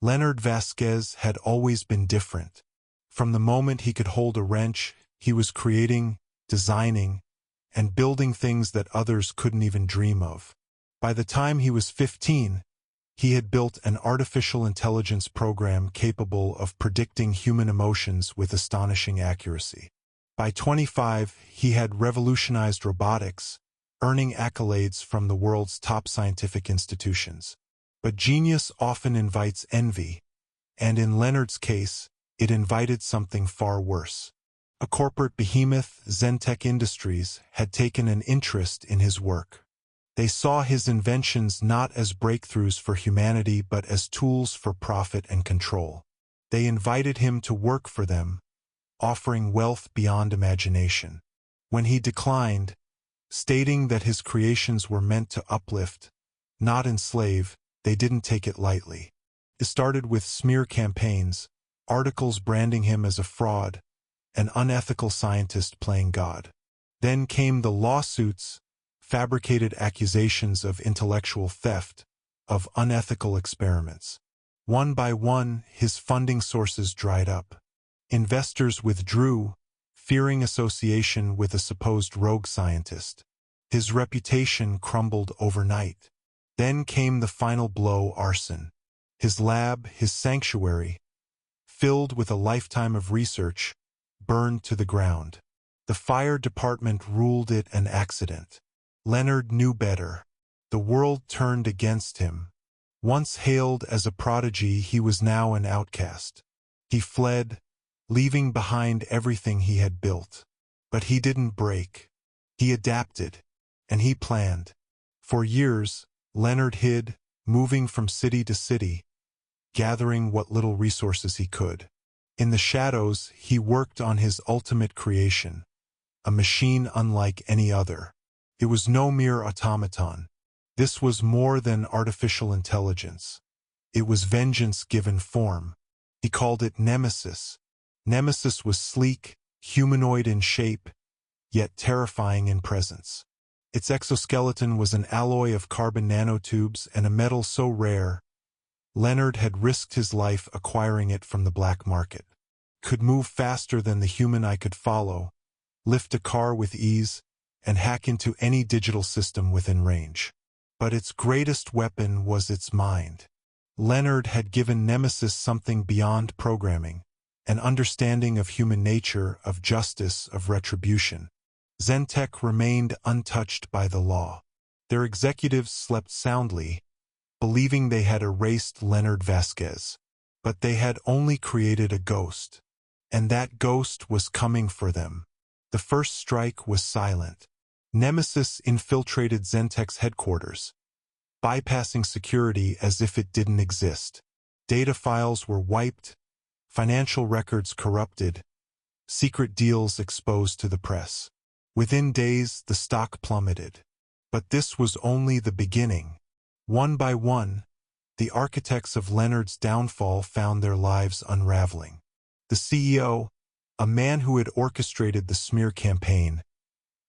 Leonard Vasquez had always been different. From the moment he could hold a wrench, he was creating, designing, and building things that others couldn't even dream of. By the time he was 15, he had built an artificial intelligence program capable of predicting human emotions with astonishing accuracy. By 25, he had revolutionized robotics, earning accolades from the world's top scientific institutions. But genius often invites envy, and in Leonard's case, it invited something far worse. A corporate behemoth, XenTek Industries, had taken an interest in his work. They saw his inventions not as breakthroughs for humanity but as tools for profit and control. They invited him to work for them, offering wealth beyond imagination. When he declined, stating that his creations were meant to uplift, not enslave, they didn't take it lightly. It started with smear campaigns, articles branding him as a fraud, an unethical scientist playing God. Then came the lawsuits, fabricated accusations of intellectual theft, of unethical experiments. One by one, his funding sources dried up. Investors withdrew, fearing association with a supposed rogue scientist. His reputation crumbled overnight. Then came the final blow: arson. His lab, his sanctuary, filled with a lifetime of research, burned to the ground. The fire department ruled it an accident. Leonard knew better. The world turned against him. Once hailed as a prodigy, he was now an outcast. He fled, leaving behind everything he had built. But he didn't break. He adapted, and he planned. For years, Leonard hid, moving from city to city, gathering what little resources he could. In the shadows, he worked on his ultimate creation, a machine unlike any other. It was no mere automaton. This was more than artificial intelligence. It was vengeance given form. He called it Nemesis. Nemesis was sleek, humanoid in shape, yet terrifying in presence. Its exoskeleton was an alloy of carbon nanotubes and a metal so rare, Leonard had risked his life acquiring it from the black market. Could move faster than the human eye could follow, lift a car with ease, and hack into any digital system within range. But its greatest weapon was its mind. Leonard had given Nemesis something beyond programming, an understanding of human nature, of justice, of retribution. XenTek remained untouched by the law. Their executives slept soundly, believing they had erased Leonard Vasquez. But they had only created a ghost. And that ghost was coming for them. The first strike was silent. Nemesis infiltrated XenTek's headquarters, bypassing security as if it didn't exist. Data files were wiped, financial records corrupted, secret deals exposed to the press. Within days, the stock plummeted. But this was only the beginning. One by one, the architects of Leonard's downfall found their lives unraveling. The CEO, a man who had orchestrated the smear campaign,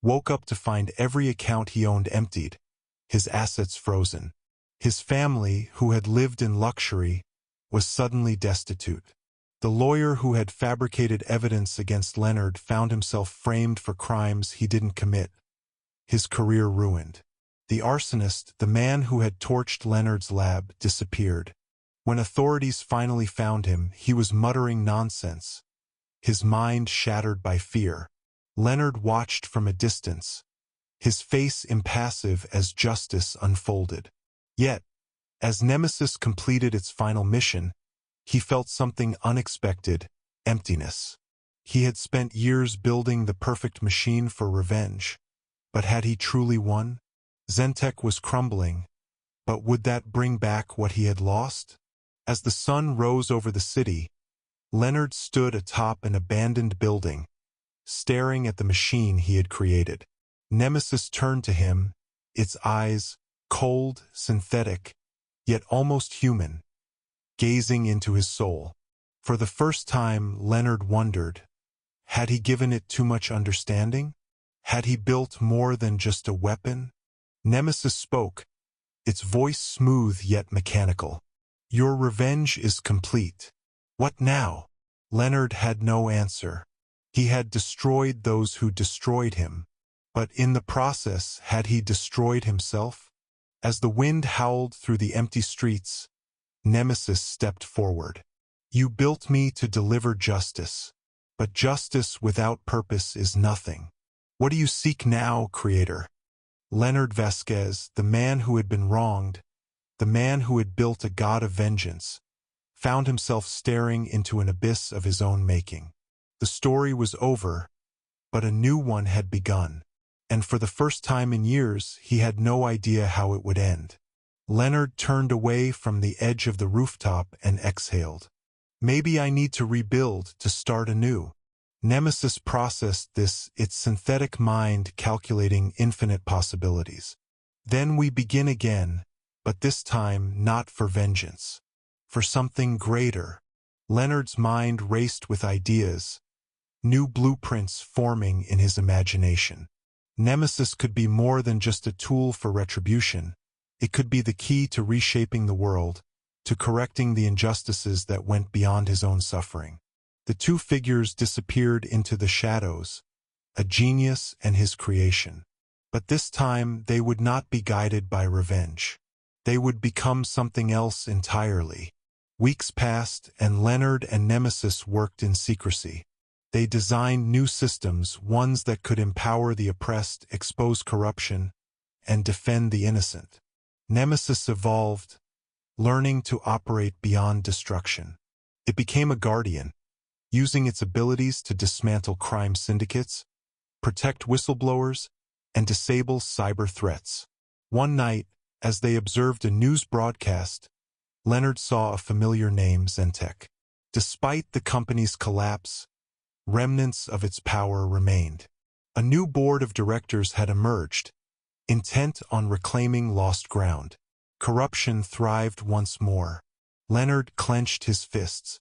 woke up to find every account he owned emptied, his assets frozen. His family, who had lived in luxury, was suddenly destitute. The lawyer who had fabricated evidence against Leonard found himself framed for crimes he didn't commit. His career ruined. The arsonist, the man who had torched Leonard's lab, disappeared. When authorities finally found him, he was muttering nonsense, his mind shattered by fear. Leonard watched from a distance, his face impassive as justice unfolded. Yet, as Nemesis completed its final mission, he felt something unexpected: emptiness. He had spent years building the perfect machine for revenge. But had he truly won? XenTek was crumbling, but would that bring back what he had lost? As the sun rose over the city, Leonard stood atop an abandoned building, staring at the machine he had created. Nemesis turned to him, its eyes, cold, synthetic, yet almost human, gazing into his soul. For the first time, Leonard wondered, had he given it too much understanding? Had he built more than just a weapon? Nemesis spoke, its voice smooth yet mechanical. Your revenge is complete. What now? Leonard had no answer. He had destroyed those who destroyed him. But in the process, had he destroyed himself? As the wind howled through the empty streets, Nemesis stepped forward. You built me to deliver justice. But justice without purpose is nothing. What do you seek now, Creator? Leonard Vasquez, the man who had been wronged, the man who had built a god of vengeance, found himself staring into an abyss of his own making. The story was over, but a new one had begun. And for the first time in years, he had no idea how it would end. Leonard turned away from the edge of the rooftop and exhaled. Maybe I need to rebuild, to start anew. Nemesis processed this, its synthetic mind calculating infinite possibilities. Then we begin again, but this time not for vengeance. For something greater. Leonard's mind raced with ideas, new blueprints forming in his imagination. Nemesis could be more than just a tool for retribution. It could be the key to reshaping the world, to correcting the injustices that went beyond his own suffering. The two figures disappeared into the shadows, a genius and his creation. But this time they would not be guided by revenge. They would become something else entirely. Weeks passed, and Leonard and Nemesis worked in secrecy. They designed new systems, ones that could empower the oppressed, expose corruption, and defend the innocent. Nemesis evolved, learning to operate beyond destruction. It became a guardian, using its abilities to dismantle crime syndicates, protect whistleblowers, and disable cyber threats. One night, as they observed a news broadcast, Leonard saw a familiar name, XenTek. Despite the company's collapse, remnants of its power remained. A new board of directors had emerged, intent on reclaiming lost ground. Corruption thrived once more. Leonard clenched his fists.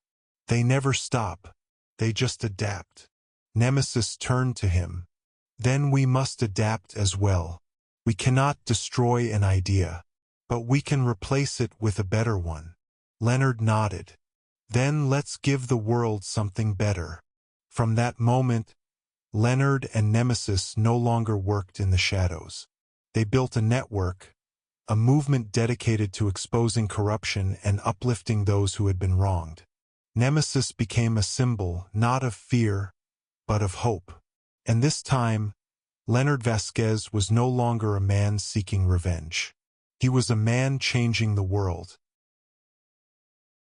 They never stop. They just adapt. Nemesis turned to him. Then we must adapt as well. We cannot destroy an idea, but we can replace it with a better one. Leonard nodded. Then let's give the world something better. From that moment, Leonard and Nemesis no longer worked in the shadows. They built a network, a movement dedicated to exposing corruption and uplifting those who had been wronged. Nemesis became a symbol not of fear, but of hope. And this time, Leonard Vasquez was no longer a man seeking revenge. He was a man changing the world.